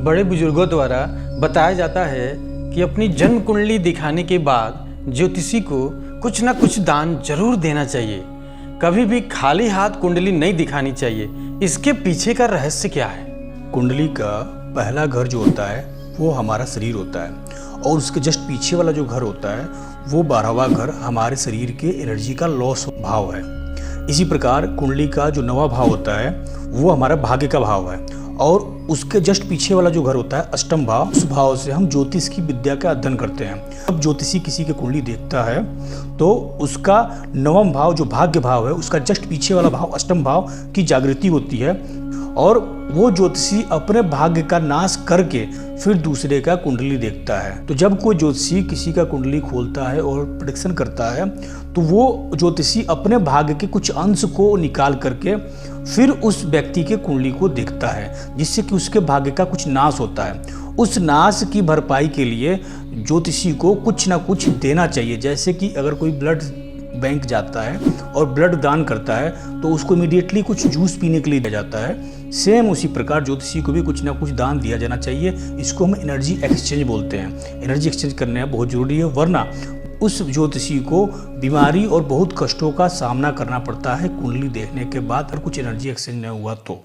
बड़े बुजुर्गों द्वारा बताया जाता है कि अपनी जन्म कुंडली दिखाने के बाद ज्योतिषी को कुछ ना कुछ दान जरूर देना चाहिए। कभी भी खाली हाथ कुंडली नहीं दिखानी चाहिए। इसके पीछे का रहस्य क्या है? कुंडली का पहला घर जो होता है वो हमारा शरीर होता है और उसके जस्ट पीछे वाला जो घर होता है वो 12वां घर हमारे शरीर के एनर्जी का लॉस भाव है। इसी प्रकार कुंडली का जो 9वां भाव होता है वो हमारा भाग्य का भाव है और उसके जस्ट पीछे वाला जो घर होता है अष्टम भाव, उस भाव से हम ज्योतिष की विद्या का अध्ययन करते हैं। अब ज्योतिषी किसी की कुंडली देखता है तो उसका 9वां भाव जो भाग्य भाव है उसका जस्ट पीछे वाला भाव अष्टम भाव की जागृति होती है और वो ज्योतिषी अपने भाग्य का नाश करके फिर दूसरे का कुंडली देखता है। तो जब कोई ज्योतिषी किसी का कुंडली खोलता है और प्रेडिक्शन करता है तो वो ज्योतिषी अपने भाग्य के कुछ अंश को निकाल करके फिर उस व्यक्ति के कुंडली को देखता है, जिससे कि उसके भाग्य का कुछ नाश होता है। उस नाश की भरपाई के लिए ज्योतिषी को कुछ ना कुछ देना चाहिए। जैसे कि अगर कोई ब्लड बैंक जाता है और ब्लड दान करता है तो उसको इमीडिएटली कुछ जूस पीने के लिए दिया जाता है। सेम उसी प्रकार ज्योतिषी को भी कुछ ना कुछ दान दिया जाना चाहिए। इसको हम एनर्जी एक्सचेंज बोलते हैं। एनर्जी एक्सचेंज करना बहुत जरूरी है, वरना उस ज्योतिषी को बीमारी और बहुत कष्टों का सामना करना पड़ता है कुंडली देखने के बाद, और कुछ एनर्जी एक्सचेंज नहीं हुआ तो।